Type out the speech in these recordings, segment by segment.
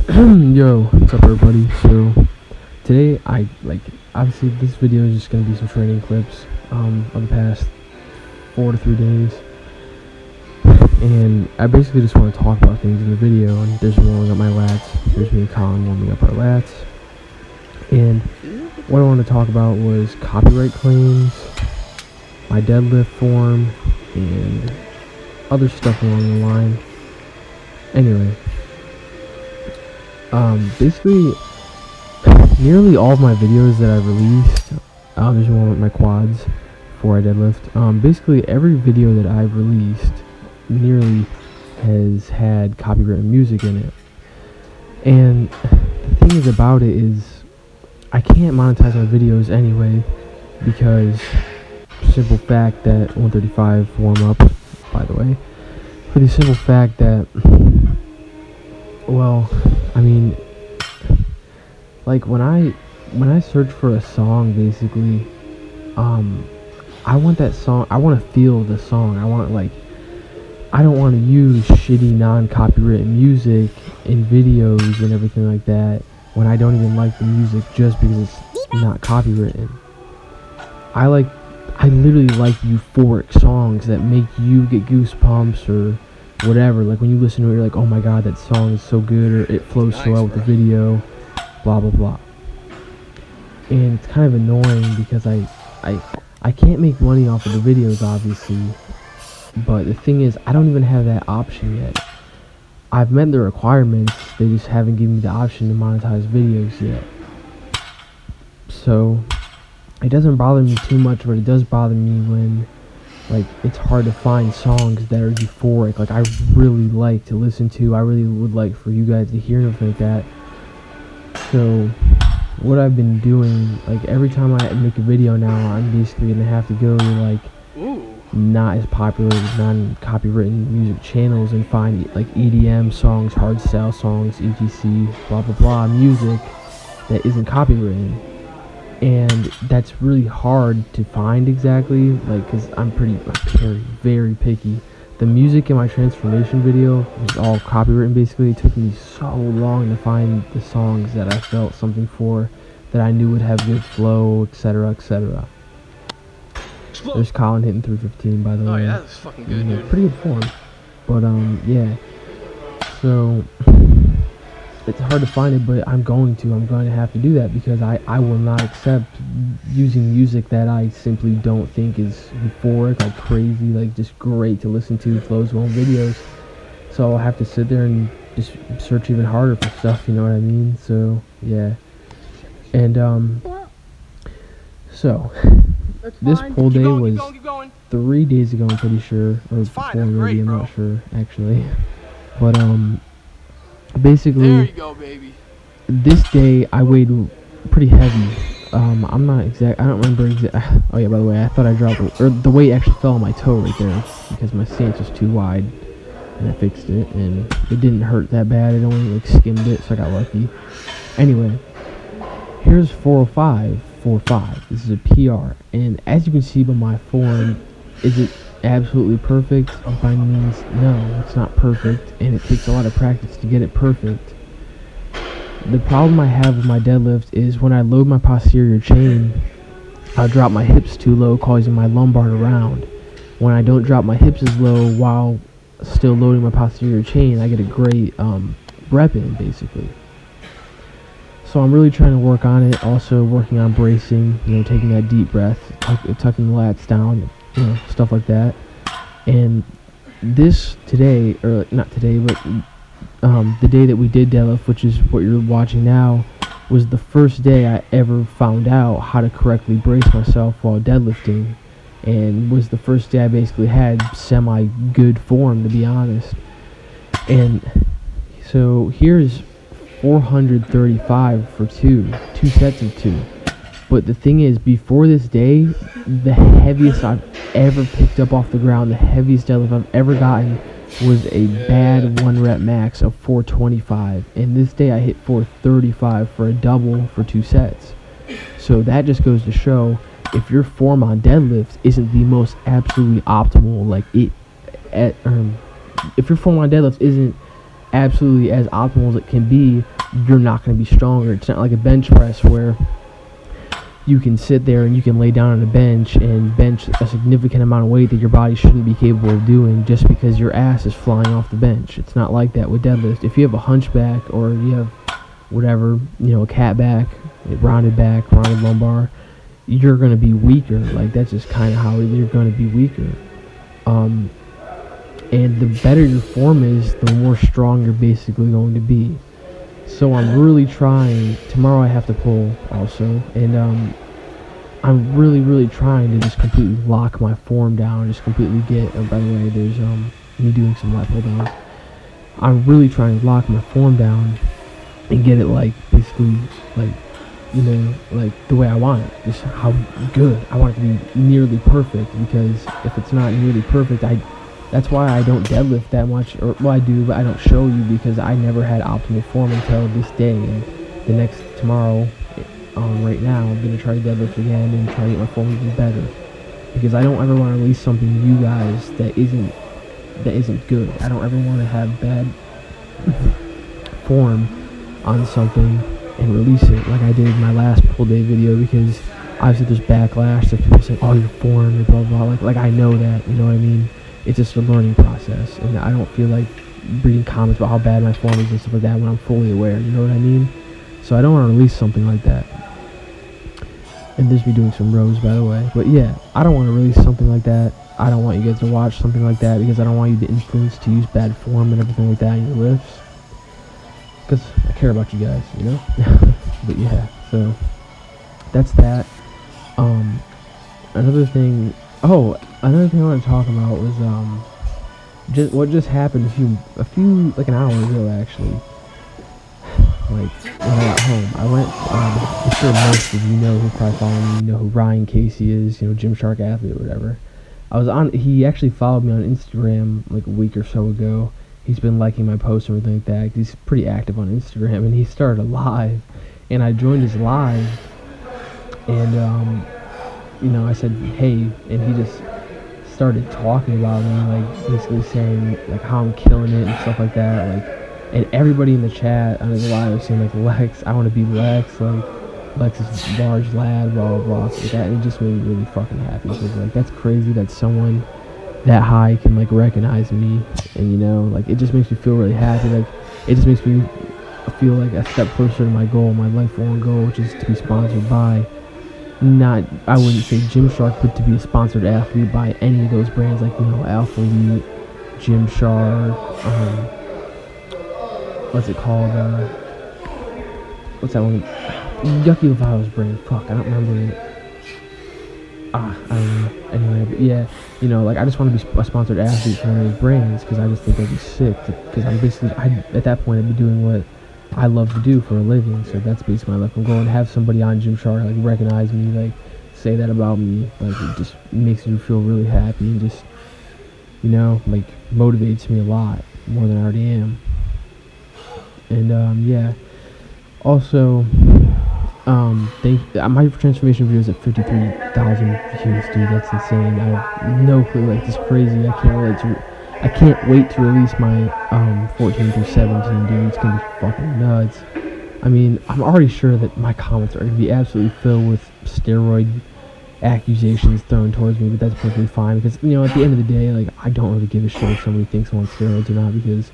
Yo, what's up everybody? So today obviously this video is just gonna be some training clips of the past 4 to 3 days, and I basically just want to talk about things in the video. And there's warming up my lats. There's me and Colin warming up our lats, and what I want to talk about was copyright claims, my deadlift form, and other stuff along the line. Anyway, basically, nearly all of my videos that I've released, there's one with my quads before I deadlift. Basically, every video that I've released nearly has had copyrighted music in it. And the thing is about it is, I can't monetize my videos anyway, because simple fact that 135 warm up, by the way, for the simple fact that, well, I mean, like when I search for a song, basically, I want that song, I want to feel the song. I don't want to use shitty non-copyrighted music in videos and everything like that when I don't even like the music just because it's not copywritten. I literally like euphoric songs that make you get goosebumps or whatever. Like when you listen to it, you're like, oh my god, that song is so good, or it flows so well with the video, blah blah blah. And it's kind of annoying because I can't make money off of the videos, obviously, but the thing is, I don't even have that option yet. I've met the requirements, they just haven't given me the option to monetize videos yet. So it doesn't bother me too much, but it does bother me when, like, it's hard to find songs that are euphoric, like I really like to listen to, I really would like for you guys to hear, and everything like that. So what I've been doing, like every time I make a video now, I'm basically gonna have to go to like not as popular, non-copywritten music channels and find like EDM songs, hardstyle songs, etc, blah blah blah music that isn't copywritten. And that's really hard to find exactly, like, because I'm very picky. The music in my transformation video was all copywritten. Basically, it took me so long to find the songs that I felt something for, that I knew would have good flow, etc, etc. There's Colin hitting 315, by the way. Oh yeah, that's fucking good, dude. Pretty good form. But yeah, so it's hard to find it, but I'm going to have to do that, because I will not accept using music that I simply don't think is euphoric, like crazy, like just great to listen to, flows well in videos. So I'll have to sit there and just search even harder for stuff, you know what I mean? So yeah. And so this poll day was 3 days ago, I'm pretty sure, or 4 maybe, I'm not sure actually. But basically, there you go, baby. This day I weighed pretty heavy. I'm not exact. I don't remember exact. Oh yeah, by the way, I thought I dropped, or the weight actually fell on my toe right there because my stance was too wide, and I fixed it, and it didn't hurt that bad. It only like skimmed it, so I got lucky. Anyway, here's 405.45. This is a PR, and as you can see by my form, is it absolutely perfect? By any means, no, it's not perfect, and it takes a lot of practice to get it perfect. The problem I have with my deadlift is when I load my posterior chain, I drop my hips too low, causing my lumbar to round. When I don't drop my hips as low while still loading my posterior chain, I get a great rep in, basically. So I'm really trying to work on it, also working on bracing, you know, taking that deep breath, tucking the lats down, you know, stuff like that. And this today, or not today, but the day that we did deadlift, which is what you're watching now, was the first day I ever found out how to correctly brace myself while deadlifting, and was the first day I basically had semi good form, to be honest. And so here's 435 for two sets of 2. But the thing is, before this day, the heaviest I've ever picked up off the ground, the heaviest deadlift I've ever gotten, was a bad 1 rep max of 425. And this day I hit 435 for a double for 2 sets. So that just goes to show, if your form on deadlift isn't the most absolutely optimal, like if your form on deadlift isn't absolutely as optimal as it can be, you're not going to be stronger. It's not like a bench press where you can sit there and you can lay down on a bench and bench a significant amount of weight that your body shouldn't be capable of doing just because your ass is flying off the bench. It's not like that with deadlift. If you have a hunchback or you have whatever, a cat back, a rounded lumbar, you're going to be weaker. Like, that's just kind of how you're going to be weaker. And the better your form is, the more strong you're basically going to be. So I'm really trying. Tomorrow I have to pull also, and I'm really trying to just completely lock my form down, just completely get. And by the way, there's me doing some lat pull downs. I'm really trying to lock my form down and get it like basically like like the way I want it, just how good I want it to be, nearly perfect. Because if it's not nearly perfect, that's why I don't deadlift that much, or well I do, but I don't show you because I never had optimal form until this day. And tomorrow, right now, I'm gonna try to deadlift again and try to get my form even better, because I don't ever want to release something to you guys that isn't good. I don't ever want to have bad form on something and release it like I did in my last pull day video, because obviously there's backlash of people saying, oh, your form, blah blah blah. Like I know that, you know what I mean? It's just a learning process, and I don't feel like reading comments about how bad my form is and stuff like that when I'm fully aware, you know what I mean? So I don't want to release something like that. And there's me doing some rows, by the way. But yeah, I don't want to release something like that. I don't want you guys to watch something like that, because I don't want you to influence to use bad form and everything like that in your lifts, because I care about you guys, you know? But yeah, so that's that. Another thing I wanted to talk about was what just happened a few like an hour ago, actually. Like when I got home, I went. I'm sure most of you know, who probably follow me, you know who Ryan Casey is, Gymshark athlete or whatever. He actually followed me on Instagram like a week or so ago. He's been liking my posts and everything like that. He's pretty active on Instagram, and he started a live, and I joined his live, and I said hey, and he just started talking about me, like basically saying like how I'm killing it and stuff like that, like, and everybody in the chat on his live was saying like, Lexx, I want to be Lexx, like Lexx is large lad, blah blah blah, like that. And it just made me really fucking happy, because like that's crazy that someone that high can like recognize me, and like it just makes me feel really happy. Like it just makes me feel like a step closer to my goal, my lifelong goal, which is to be sponsored by, I wouldn't say Gymshark, but to be a sponsored athlete by any of those brands, like Alpha Elite, Gymshark, what's it called? What's that one? Yucky Levi's brand. Fuck, I don't remember it. I don't know. Anyway, but yeah, like I just want to be a sponsored athlete for one of those brands, because I just think that'd be sick. Because I'm basically, at that point, I'd be doing what I love to do for a living. So that's basically my life. I'm going to have somebody on Gymshark like recognize me, like say that about me. Like it just makes me feel really happy, and just like motivates me a lot more than I already am. And yeah. Also, my transformation video is at 53,000 views, dude. That's insane. I have no clue. Like, this crazy. I can't wait to release my 14 through 17, dude. It's gonna be fucking nuts. I mean, I'm already sure that my comments are gonna be absolutely filled with steroid accusations thrown towards me, but that's perfectly fine, because at the end of the day, like, I don't really give a shit if somebody thinks I'm on steroids or not, because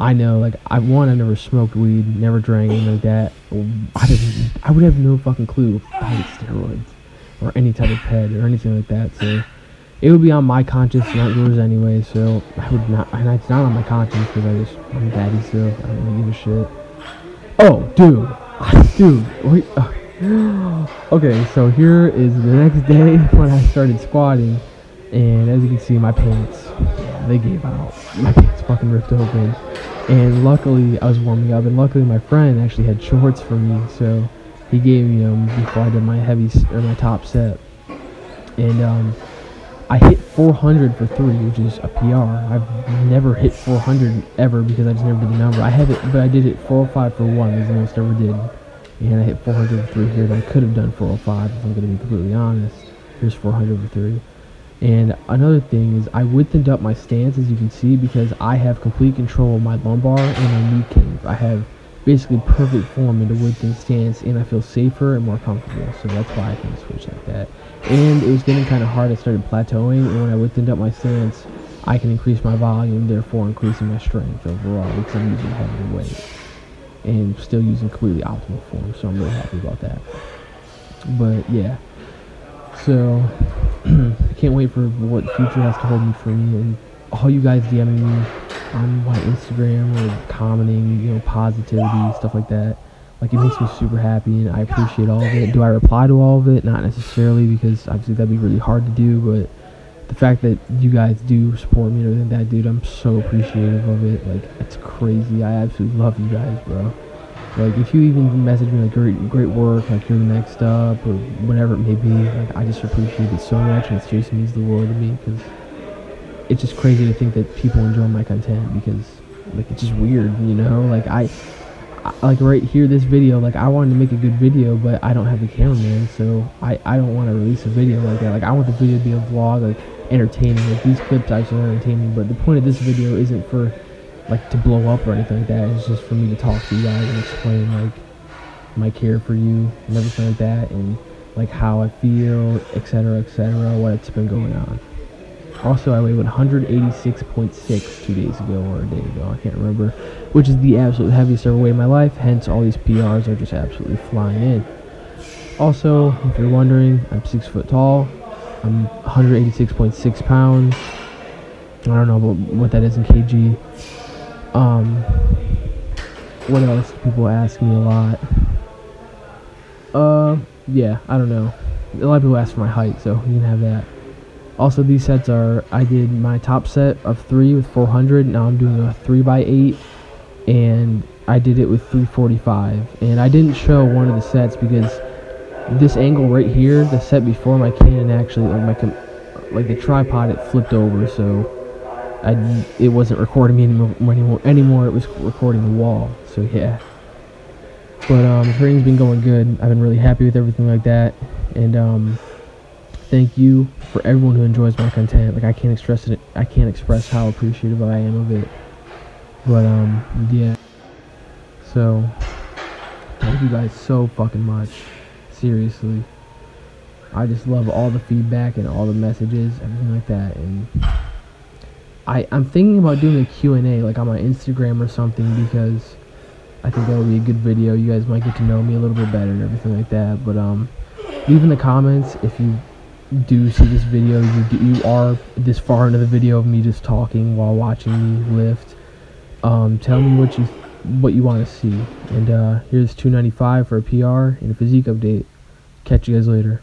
I know, like, I've never smoked weed, never drank anything like that. I would have no fucking clue if I had steroids or any type of ped or anything like that. So it would be on my conscience, not yours anyway. So I would not, and it's not on my conscience, because I'm daddy still. I don't really give a shit. Oh, dude, wait. Okay, so here is the next day when I started squatting, and as you can see, my pants, they gave out. My pants fucking ripped open. And luckily, I was warming up, and luckily my friend actually had shorts for me, so he gave me them before I did my top set. And I hit 400 for 3, which is a PR. I've never hit 400 ever, because I just never did the number. I have it, but I did hit 405 for 1, is the most I ever did. And I hit 400 for 3 here, and I could have done 405 if I'm going to be completely honest. Here's 400 for 3. And another thing is, I widthened up my stance, as you can see, because I have complete control of my lumbar and my knee cave. I have basically perfect form into width and stance, and I feel safer and more comfortable. So that's why I can switch like that. And it was getting kind of hard. I started plateauing, and when I widthened up my stance, I can increase my volume, therefore increasing my strength overall because I'm using heavier weight and still using completely optimal form. So I'm really happy about that. But yeah, so I can't wait for what the future has to hold me for me, and all you guys DMing me on my Instagram or commenting, you know, positivity, stuff like that. Like, it makes me super happy, and I appreciate all of it. Do I reply to all of it? Not necessarily, because obviously that'd be really hard to do, but the fact that you guys do support me and everything like that, dude, I'm so appreciative of it. Like, it's crazy. I absolutely love you guys, bro. Like, if you even message me like great work, like you're the next up, or whatever it may be, like, I just appreciate it so much, and it seriously means the world to me, because it's just crazy to think that people enjoy my content, because like, it's just weird, you know. Like, I like right here, this video, like, I wanted to make a good video, but I don't have a cameraman, so I don't want to release a video like that. Like, I want the video to be a vlog, like entertaining. Like, these clips actually are entertaining, but the point of this video isn't for like to blow up or anything like that. It's just for me to talk to you guys and explain like my care for you and everything like that, and like how I feel, etc., what's been going on. Also, I weighed 186.6 2 days ago, or a day ago, I can't remember, which is the absolute heaviest I've ever weighed in my life, hence all these PRs are just absolutely flying in. Also, if you're wondering, I'm 6 foot tall, I'm 186.6 pounds, I don't know what that is in kg. What else? People ask me a lot. Yeah, I don't know. A lot of people ask for my height, so you can have that. Also, these sets are, I did my top set of 3 with 400, now I'm doing a 3x8, and I did it with 345, and I didn't show one of the sets because this angle right here, the set before, my Canon actually, like the tripod, it flipped over, so it wasn't recording me anymore, it was recording the wall, so yeah. But the training's been going good. I've been really happy with everything like that, and thank you for everyone who enjoys my content. Like, I can't express how appreciative I am of it. But yeah. So thank you guys so fucking much. Seriously. I just love all the feedback and all the messages, everything like that. And I'm thinking about doing a Q&A like on my Instagram or something, because I think that would be a good video. You guys might get to know me a little bit better and everything like that. But leave in the comments if you do see this video, you are this far into the video of me just talking while watching me lift. Tell me what you want to see. And here's 295 for a PR and a physique update. Catch you guys later.